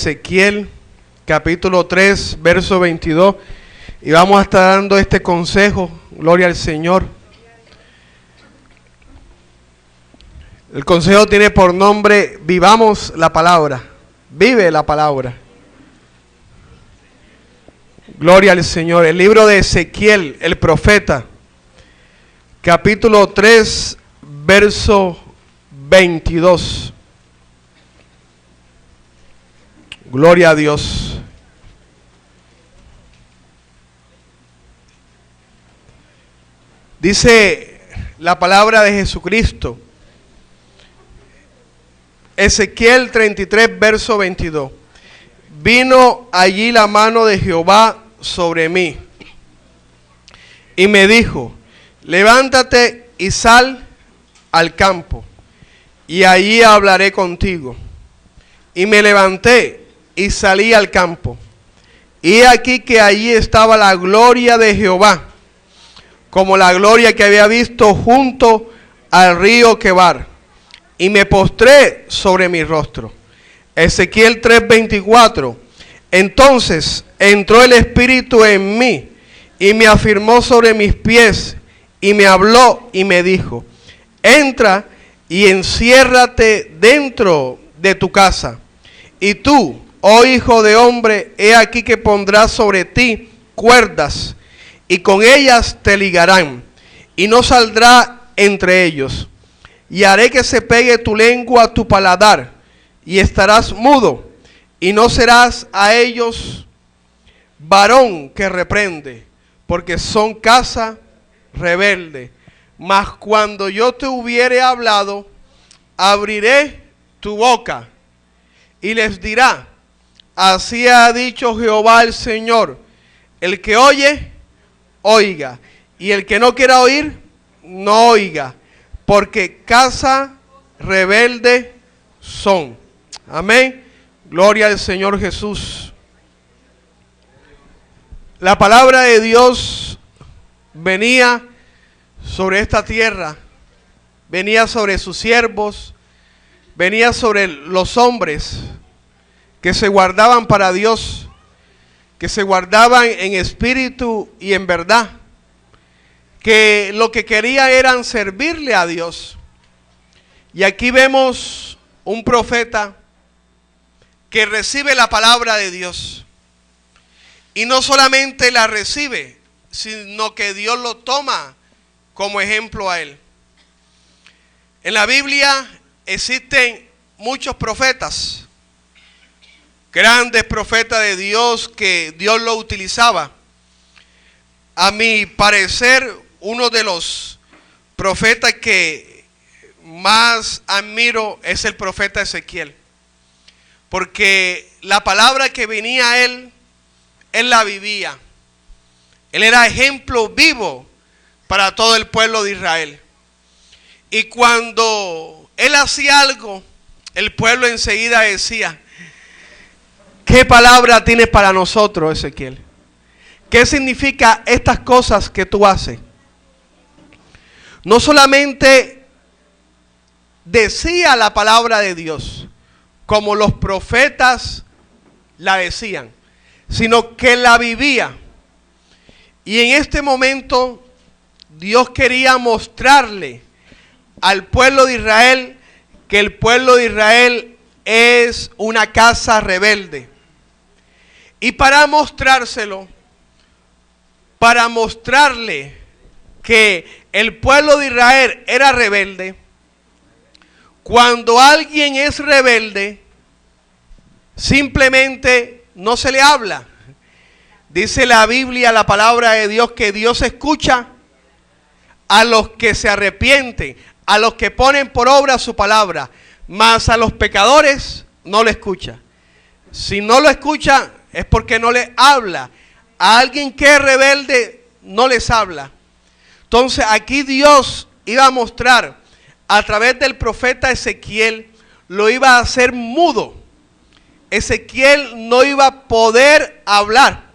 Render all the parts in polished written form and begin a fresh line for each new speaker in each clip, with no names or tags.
Ezequiel, capítulo 3, verso 22. Y vamos a estar dando este consejo. Gloria al Señor. El consejo tiene por nombre: vivamos la palabra. Vive la palabra. Gloria al Señor. El libro de Ezequiel, el profeta, capítulo 3, verso 22. Gloria a Dios. Dice la palabra de Jesucristo. Ezequiel 33, verso 22. Vino allí la mano de Jehová sobre mí y me dijo: levántate y sal al campo, y allí hablaré contigo. Y me levanté y salí al campo, y aquí que allí estaba la gloria de Jehová, como la gloria que había visto junto al río Quebar, y me postré sobre mi rostro. Ezequiel 3:24. Entonces entró el Espíritu en mí, y me afirmó sobre mis pies, y me habló y me dijo: entra y enciérrate dentro de tu casa. Y tú, oh hijo de hombre, he aquí que pondrás sobre ti cuerdas, y con ellas te ligarán, y no saldrá entre ellos. Y haré que se pegue tu lengua a tu paladar, y estarás mudo, y no serás a ellos varón que reprende, porque son casa rebelde. Mas cuando yo te hubiere hablado, abriré tu boca, y les dirá: así ha dicho Jehová el Señor, el que oye, oiga, y el que no quiera oír, no oiga, porque casa rebelde son. Amén. Gloria al Señor Jesús. La palabra de Dios venía sobre esta tierra, venía sobre sus siervos, venía sobre los hombres que se guardaban para Dios, que se guardaban en espíritu y en verdad, que lo que querían eran servirle a Dios. Y aquí vemos un profeta que recibe la palabra de Dios, y no solamente la recibe, sino que Dios lo toma como ejemplo a él. En la Biblia existen muchos profetas, grandes profetas de Dios que Dios lo utilizaba. A mi parecer, uno de los profetas que más admiro es el profeta Ezequiel, porque la palabra que venía a él la vivía. Él era ejemplo vivo para todo el pueblo de Israel. Y cuando él hacía algo, el pueblo enseguida decía: ¿qué palabra tienes para nosotros, Ezequiel? ¿Qué significa estas cosas que tú haces? No solamente decía la palabra de Dios como los profetas la decían, sino que la vivía. Y en este momento Dios quería mostrarle al pueblo de Israel que el pueblo de Israel es una casa rebelde. Y para mostrárselo, para mostrarle que el pueblo de Israel era rebelde, cuando alguien es rebelde, simplemente no se le habla. Dice la Biblia, la palabra de Dios, que Dios escucha a los que se arrepienten, a los que ponen por obra su palabra, mas a los pecadores no lo escucha. Si no lo escucha es porque no le habla. A alguien que es rebelde no les habla. Entonces aquí Dios iba a mostrar a través del profeta Ezequiel, lo iba a hacer mudo. Ezequiel no iba a poder hablar.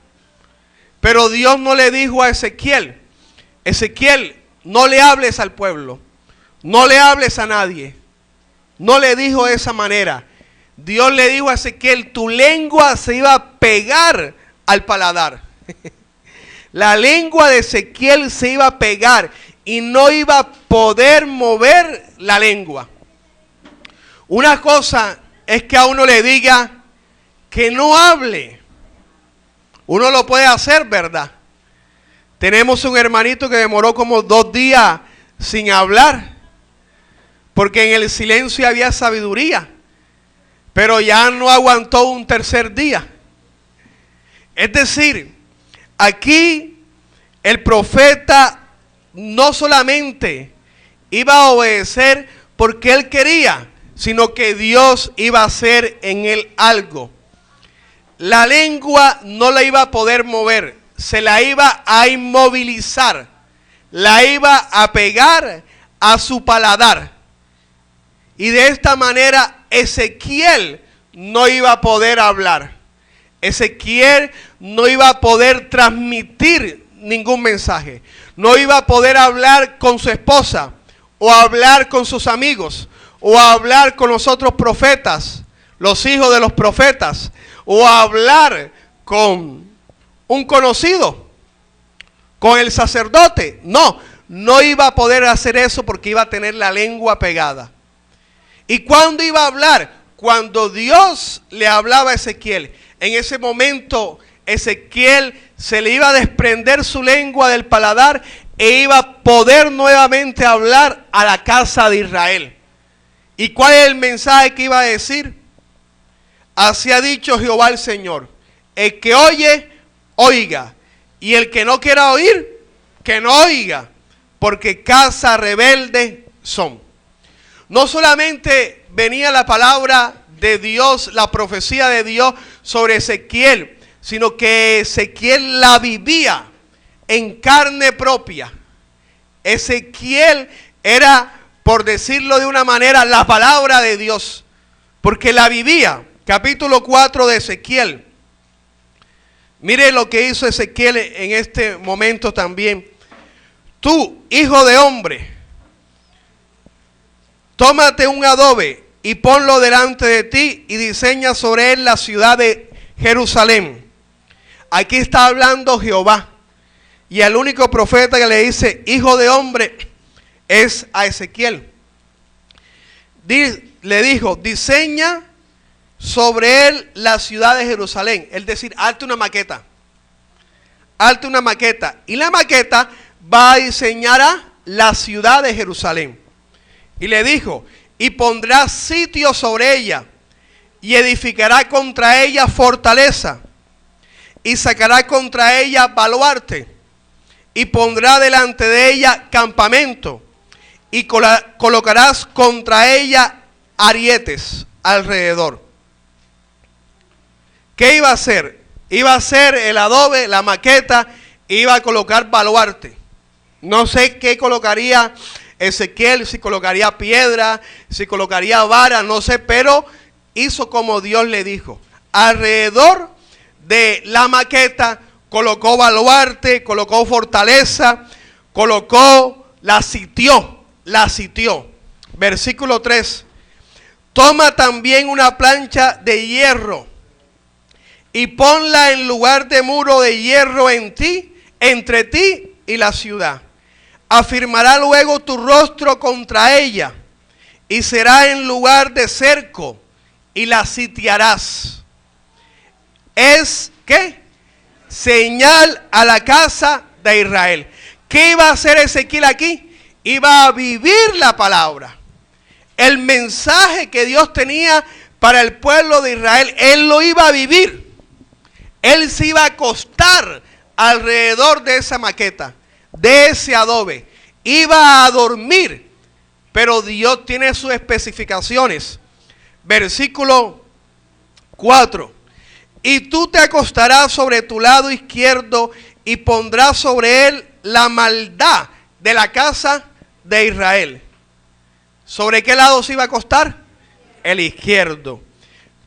Pero Dios no le dijo a Ezequiel: Ezequiel, no le hables al pueblo, no le hables a nadie. No le dijo de esa manera. Dios le dijo a Ezequiel, tu lengua se iba a pegar al paladar. La lengua de Ezequiel se iba a pegar y no iba a poder mover la lengua. Una cosa es que a uno le diga que no hable. Uno lo puede hacer, ¿verdad? Tenemos un hermanito que demoró como 2 días sin hablar, porque en el silencio había sabiduría, pero ya no aguantó un 3er día. Es decir, aquí el profeta no solamente iba a obedecer porque él quería, sino que Dios iba a hacer en él algo. La lengua no la iba a poder mover, se la iba a inmovilizar, la iba a pegar a su paladar. Y de esta manera Ezequiel no iba a poder hablar. Ezequiel no iba a poder transmitir ningún mensaje. No iba a poder hablar con su esposa, o hablar con sus amigos, o hablar con los otros profetas, los hijos de los profetas, o hablar con un conocido, con el sacerdote. No iba a poder hacer eso porque iba a tener la lengua pegada. ¿Y cuándo iba a hablar? Cuando Dios le hablaba a Ezequiel. En ese momento Ezequiel se le iba a desprender su lengua del paladar e iba a poder nuevamente hablar a la casa de Israel. ¿Y cuál es el mensaje que iba a decir? Así ha dicho Jehová el Señor: el que oye, oiga, y el que no quiera oír, que no oiga, porque casa rebelde son. No solamente venía la palabra de Dios, la profecía de Dios sobre Ezequiel, sino que Ezequiel la vivía en carne propia. Ezequiel era, por decirlo de una manera, la palabra de Dios, porque la vivía. Capítulo 4 de Ezequiel. Mire lo que hizo Ezequiel en este momento también. Tú, hijo de hombre, tómate un adobe y ponlo delante de ti y diseña sobre él la ciudad de Jerusalén. Aquí está hablando Jehová. Y el único profeta que le dice hijo de hombre es a Ezequiel. Le dijo, diseña sobre él la ciudad de Jerusalén. Es decir, hazte una maqueta. Hazte una maqueta. Y la maqueta va a diseñar a la ciudad de Jerusalén. Y le dijo, y pondrá sitio sobre ella, y edificará contra ella fortaleza, y sacará contra ella baluarte, y pondrá delante de ella campamento, y colocarás contra ella arietes alrededor. ¿Qué iba a hacer? Iba a hacer el adobe, la maqueta, iba a colocar baluarte. No sé qué colocaría Ezequiel, si colocaría piedra, si colocaría vara, no sé, pero hizo como Dios le dijo. Alrededor de la maqueta colocó baluarte, colocó fortaleza, la sitió. Versículo 3. Toma también una plancha de hierro y ponla en lugar de muro de hierro entre ti y la ciudad. Afirmará luego tu rostro contra ella y será en lugar de cerco y la sitiarás. Es, ¿qué? Señal a la casa de Israel. ¿Qué iba a hacer Ezequiel aquí? Iba a vivir la palabra. El mensaje que Dios tenía para el pueblo de Israel, él lo iba a vivir. Él se iba a acostar alrededor de esa maqueta, de ese adobe. Iba a dormir, pero Dios tiene sus especificaciones. Versículo 4. Y tú te acostarás sobre tu lado izquierdo y pondrás sobre él la maldad de la casa de Israel. ¿Sobre qué lado se iba a acostar? El izquierdo.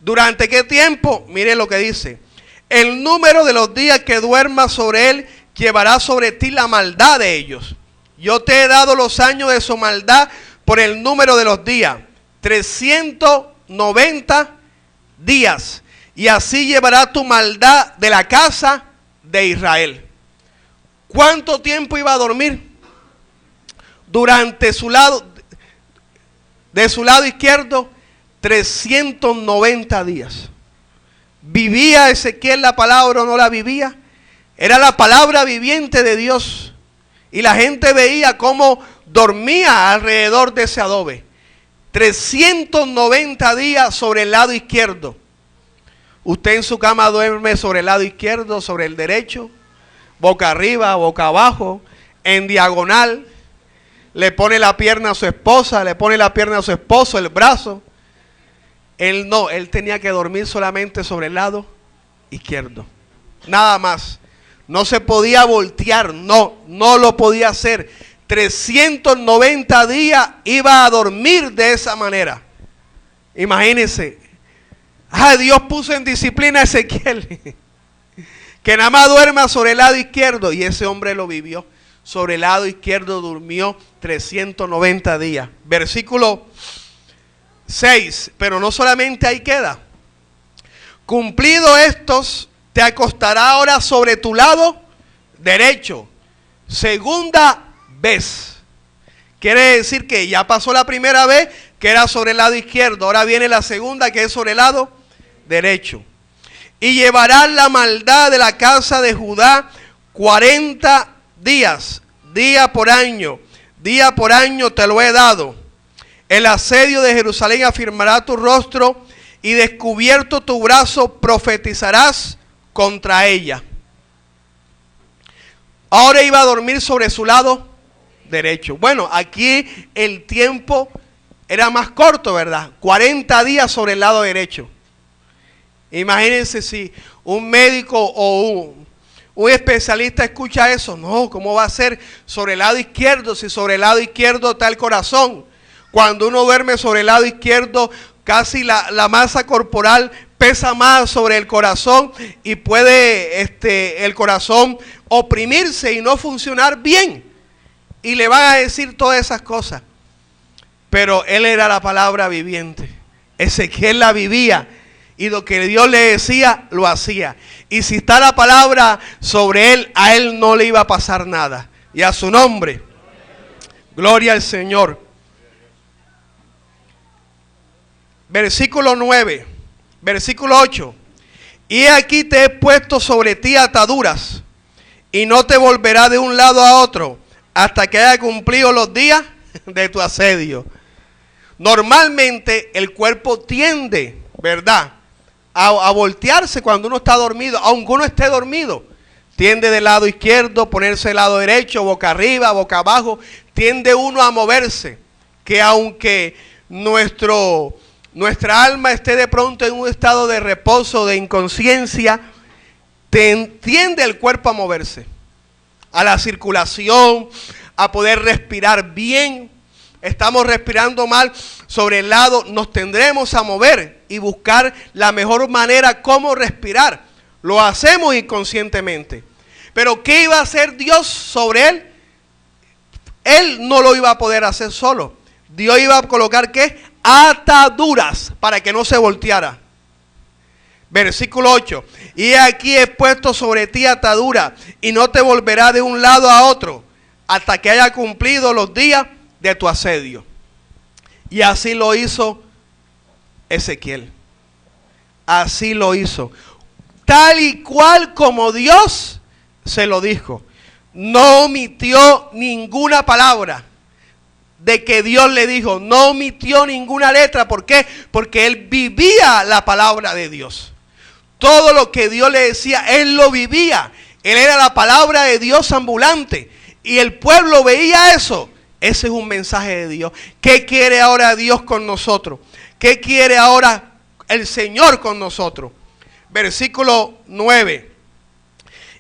¿Durante qué tiempo? Mire lo que dice. El número de los días que duermas sobre él llevará sobre ti la maldad de ellos. Yo te he dado los años de su maldad por el número de los días. 390 días, y así llevará tu maldad de la casa de Israel. ¿Cuánto tiempo iba a dormir? Durante su lado, de su lado izquierdo, 390 días. ¿Vivía Ezequiel la palabra o no la vivía? Era la palabra viviente de Dios. Y la gente veía cómo dormía alrededor de ese adobe. 390 días sobre el lado izquierdo. Usted en su cama duerme sobre el lado izquierdo, sobre el derecho, boca arriba, boca abajo, en diagonal. Le pone la pierna a su esposa, le pone la pierna a su esposo, el brazo. Él no, él tenía que dormir solamente sobre el lado izquierdo. Nada más. No se podía voltear, no lo podía hacer. 390 días iba a dormir de esa manera. Imagínense. Dios puso en disciplina a Ezequiel. Que nada más duerma sobre el lado izquierdo. Y ese hombre lo vivió. Sobre el lado izquierdo durmió 390 días. Versículo 6. Pero no solamente ahí queda. Cumplido estos, te acostará ahora sobre tu lado derecho. Segunda vez. Quiere decir que ya pasó la primera vez, que era sobre el lado izquierdo. Ahora viene la segunda, que es sobre el lado derecho. Y llevarás la maldad de la casa de Judá 40 días, día por año te lo he dado. El asedio de Jerusalén afirmará tu rostro, y descubierto tu brazo profetizarás contra ella. Ahora iba a dormir sobre su lado derecho. Bueno, aquí el tiempo era más corto, ¿verdad? 40 días sobre el lado derecho. Imagínense si un médico o un especialista escucha eso. No, ¿cómo va a ser sobre el lado izquierdo? Si sobre el lado izquierdo está el corazón. Cuando uno duerme sobre el lado izquierdo, casi la masa corporal pesa más sobre el corazón y puede el corazón oprimirse y no funcionar bien. Y le van a decir todas esas cosas. Pero él era la palabra viviente. Ezequiel la vivía. Y lo que Dios le decía, lo hacía. Y si está la palabra sobre él, a él no le iba a pasar nada. Y a su nombre. Gloria al Señor. Versículo 9. Versículo 8. Y aquí te he puesto sobre ti ataduras, y no te volverá de un lado a otro, hasta que haya cumplido los días de tu asedio. Normalmente el cuerpo tiende, ¿verdad?, a voltearse cuando uno está dormido, aunque uno esté dormido. Tiende del lado izquierdo, ponerse del lado derecho, boca arriba, boca abajo. Tiende uno a moverse. Que aunque nuestra alma esté de pronto en un estado de reposo, de inconsciencia, tiende el cuerpo a moverse. A la circulación, a poder respirar bien. Estamos respirando mal sobre el lado, nos tendremos a mover y buscar la mejor manera como respirar. Lo hacemos inconscientemente. Pero ¿qué iba a hacer Dios sobre él? Él no lo iba a poder hacer solo. Dios iba a colocar ¿qué? Ataduras para que no se volteara. Versículo 8. Y aquí he puesto sobre ti atadura, y no te volverá de un lado a otro, hasta que haya cumplido los días de tu asedio. Y así lo hizo Ezequiel. Así lo hizo. Tal y cual como Dios se lo dijo. No omitió ninguna palabra de que Dios le dijo. No omitió ninguna letra. ¿Por qué? Porque él vivía la palabra de Dios. Todo lo que Dios le decía, él lo vivía. Él era la palabra de Dios ambulante. Y el pueblo veía eso. Ese es un mensaje de Dios. ¿Qué quiere ahora Dios con nosotros? ¿Qué quiere ahora el Señor con nosotros? Versículo 9.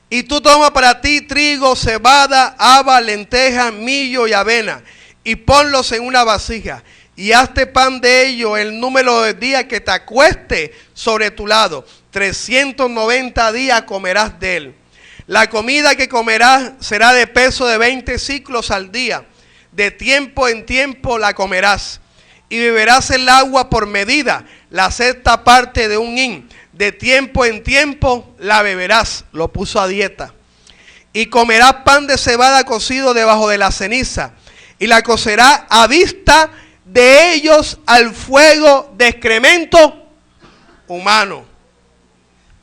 Y tú toma para ti trigo, cebada, haba, lenteja, millo y avena, y ponlos en una vasija, y hazte pan de ello el número de días que te acueste sobre tu lado. 390 días comerás de él. La comida que comerás será de peso de 20 ciclos al día. De tiempo en tiempo la comerás. y beberás el agua por medida, la sexta parte de un hin. De tiempo en tiempo la beberás. Lo puso a dieta. Y comerás pan de cebada cocido debajo de la ceniza, y la cocerá a vista de ellos al fuego de excremento humano.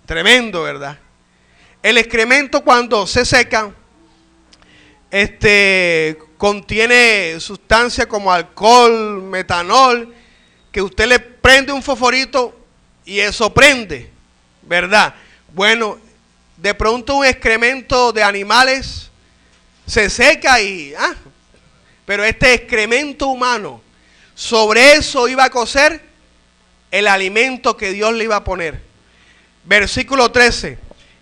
Tremendo, ¿verdad? El excremento, cuando se seca, contiene sustancias como alcohol, metanol, que usted le prende un fosforito y eso prende, ¿verdad? Bueno, de pronto un excremento de animales se seca pero este excremento humano, sobre eso iba a cocer el alimento que Dios le iba a poner. Versículo 13.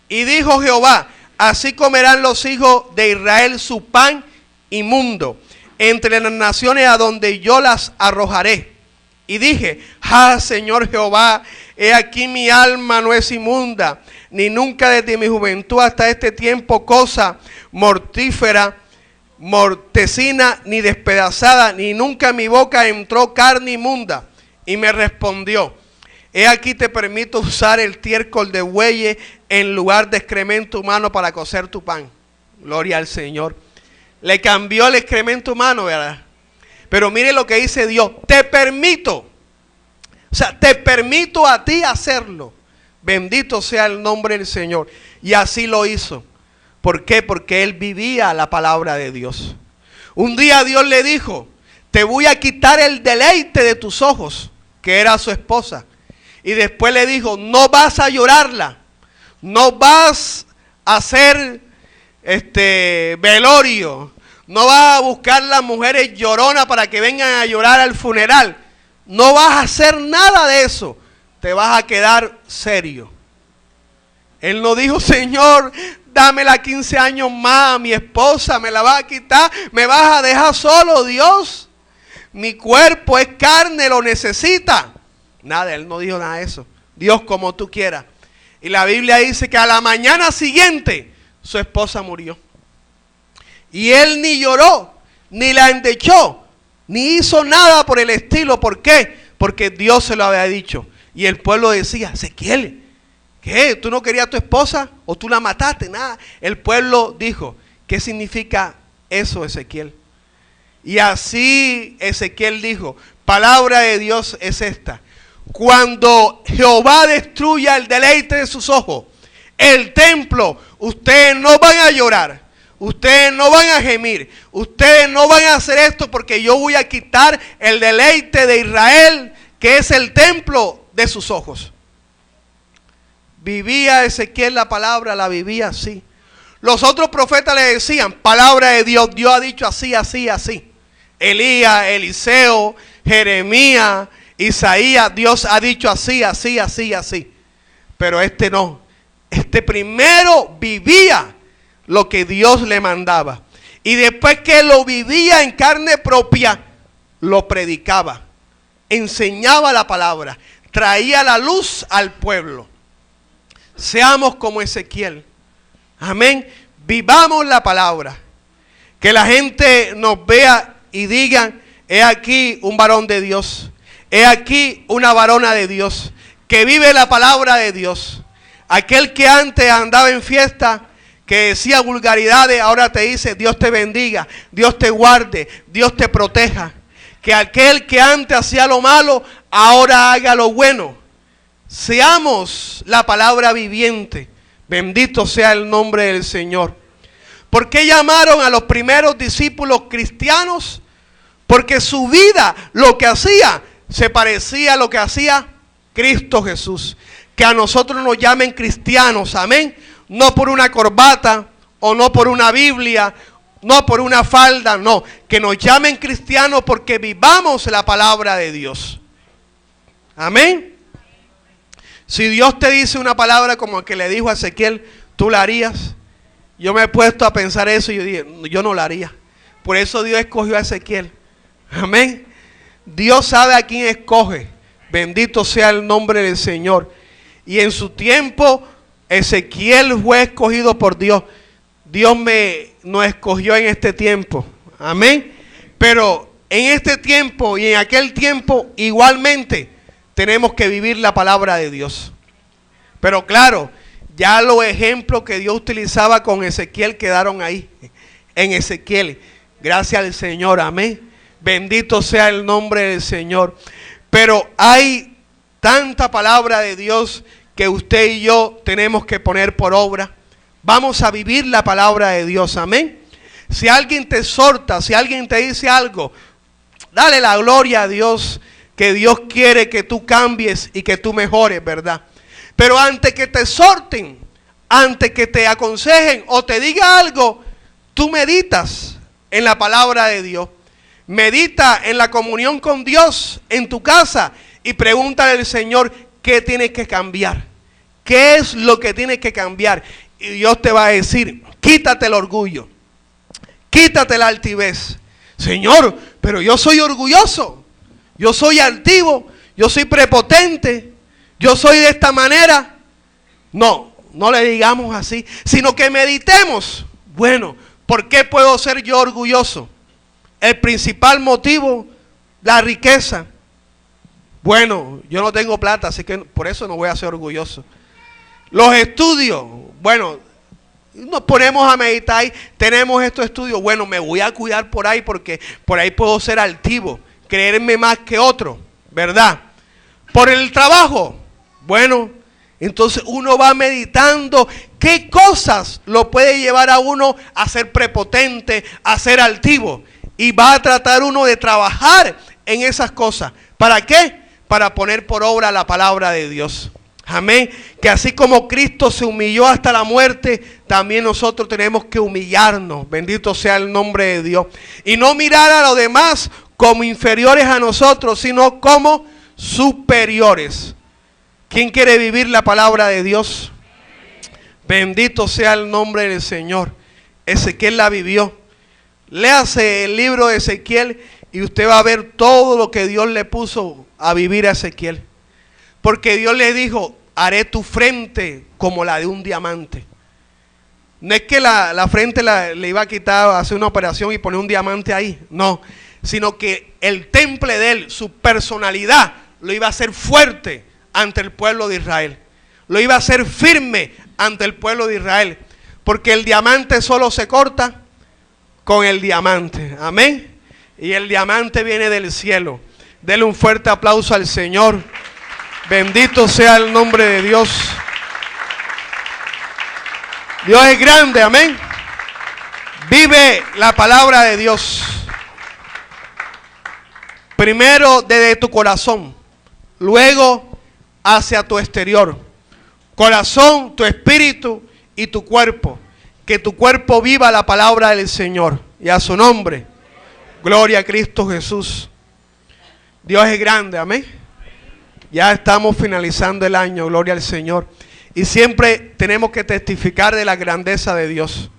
Y dijo Jehová: así comerán los hijos de Israel su pan inmundo entre las naciones a donde yo las arrojaré. Y dije: Señor Jehová, he aquí mi alma no es inmunda, ni nunca desde mi juventud hasta este tiempo cosa mortífera, mortecina, ni despedazada, ni nunca en mi boca entró carne inmunda. Y me respondió: he aquí te permito usar el estiércol de bueyes en lugar de excremento humano para cocer tu pan. Gloria al Señor. Le cambió el excremento humano, ¿verdad? Pero mire lo que dice Dios: te permito. O sea, te permito a ti hacerlo. Bendito sea el nombre del Señor. Y así lo hizo. ¿Por qué? Porque él vivía la palabra de Dios. Un día Dios le dijo: te voy a quitar el deleite de tus ojos, que era su esposa. Y después le dijo: no vas a llorarla, no vas a hacer velorio, no vas a buscar las mujeres lloronas para que vengan a llorar al funeral. No vas a hacer nada de eso, te vas a quedar serio. Él no dijo: Señor, dámela 15 años más, mi esposa me la va a quitar, me vas a dejar solo, Dios. Mi cuerpo es carne, lo necesita. Nada, él no dijo nada de eso. Dios, como tú quieras. Y la Biblia dice que a la mañana siguiente su esposa murió. Y él ni lloró, ni la endechó, ni hizo nada por el estilo. ¿Por qué? Porque Dios se lo había dicho. Y el pueblo decía: Ezequiel, ¿qué? ¿Tú no querías a tu esposa? ¿O tú la mataste? Nada. El pueblo dijo: ¿qué significa eso, Ezequiel? Y así Ezequiel dijo: palabra de Dios es esta: cuando Jehová destruya el deleite de sus ojos, el templo, ustedes no van a llorar, ustedes no van a gemir, ustedes no van a hacer esto, porque yo voy a quitar el deleite de Israel, que es el templo, de sus ojos. Vivía Ezequiel la palabra, la vivía así. Los otros profetas le decían: palabra de Dios, Dios ha dicho así, así, así. Elías, Eliseo, Jeremías, Isaías, Dios ha dicho así, así, así, así. Pero este no. Este primero vivía lo que Dios le mandaba. Y después que lo vivía en carne propia, lo predicaba. Enseñaba la palabra. Traía la luz al pueblo. Seamos como Ezequiel. Amén. Vivamos la palabra. Que la gente nos vea y digan: he aquí un varón de Dios. He aquí una varona de Dios, que vive la palabra de Dios. Aquel que antes andaba en fiesta, que decía vulgaridades, ahora te dice: Dios te bendiga, Dios te guarde, Dios te proteja. Que aquel que antes hacía lo malo, ahora haga lo bueno. Seamos la palabra viviente. Bendito sea el nombre del Señor. ¿Por qué llamaron a los primeros discípulos cristianos? Porque su vida, lo que hacía, se parecía a lo que hacía Cristo Jesús. Que a nosotros nos llamen cristianos, amén. No por una corbata, o no por una Biblia, no por una falda, no. Que nos llamen cristianos porque vivamos la palabra de Dios. Amén. Si Dios te dice una palabra como el que le dijo a Ezequiel, ¿tú la harías? Yo me he puesto a pensar eso y yo dije: yo no la haría. Por eso Dios escogió a Ezequiel. Amén. Dios sabe a quién escoge. Bendito sea el nombre del Señor. Y en su tiempo Ezequiel fue escogido por Dios. Dios nos escogió en este tiempo. Amén. Pero en este tiempo y en aquel tiempo igualmente tenemos que vivir la palabra de Dios. Pero claro, ya los ejemplos que Dios utilizaba con Ezequiel quedaron ahí, en Ezequiel. Gracias al Señor, amén. Bendito sea el nombre del Señor. Pero hay tanta palabra de Dios que usted y yo tenemos que poner por obra. Vamos a vivir la palabra de Dios, amén. Si alguien te exhorta, si alguien te dice algo, dale la gloria a Dios, que Dios quiere que tú cambies y que tú mejores, ¿verdad? Pero antes que te exhorten, antes que te aconsejen o te diga algo, tú meditas en la palabra de Dios. Medita en la comunión con Dios en tu casa y pregúntale al Señor qué tienes que cambiar. ¿Qué es lo que tienes que cambiar? Y Dios te va a decir, quítate el orgullo, quítate la altivez. Señor, pero yo soy orgulloso, yo soy altivo, yo soy prepotente, yo soy de esta manera. No, no le digamos así, sino que meditemos. Bueno, ¿por qué puedo ser yo orgulloso? El principal motivo, la riqueza. Bueno, yo no tengo plata, así que por eso no voy a ser orgulloso. Los estudios, bueno, nos ponemos a meditar, tenemos estos estudios, bueno, me voy a cuidar por ahí porque por ahí puedo ser altivo, creerme más que otro, ¿verdad? Por el trabajo, bueno, entonces uno va meditando qué cosas lo puede llevar a uno a ser prepotente, a ser altivo. Y va a tratar uno de trabajar en esas cosas. ¿Para qué? Para poner por obra la palabra de Dios. Amén. Que así como Cristo se humilló hasta la muerte, también nosotros tenemos que humillarnos. Bendito sea el nombre de Dios. Y no mirar a los demás como inferiores a nosotros, sino como superiores. ¿Quién quiere vivir la palabra de Dios? Bendito sea el nombre del Señor. Ezequiel la vivió. Léase el libro de Ezequiel y usted va a ver todo lo que Dios le puso a vivir a Ezequiel. Porque Dios le dijo, haré tu frente como la de un diamante. No es que la frente le iba a quitar, hacer una operación y poner un diamante ahí. No, sino que el temple de él, su personalidad, lo iba a hacer fuerte ante el pueblo de Israel. Lo iba a hacer firme ante el pueblo de Israel. Porque el diamante solo se corta con el diamante, amén. Y el diamante viene del cielo. Dele un fuerte aplauso al Señor. Bendito sea el nombre de Dios. Dios es grande, amén. Vive la palabra de Dios. Primero desde tu corazón, luego hacia tu exterior. Corazón, tu espíritu y tu cuerpo. Que tu cuerpo viva la palabra del Señor. Y a su nombre, gloria a Cristo Jesús. Dios es grande, amén. Ya estamos finalizando el año, gloria al Señor. Y siempre tenemos que testificar de la grandeza de Dios.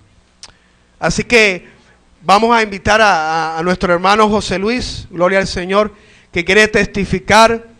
Así que vamos a invitar a nuestro hermano José Luis, gloria al Señor, que quiere testificar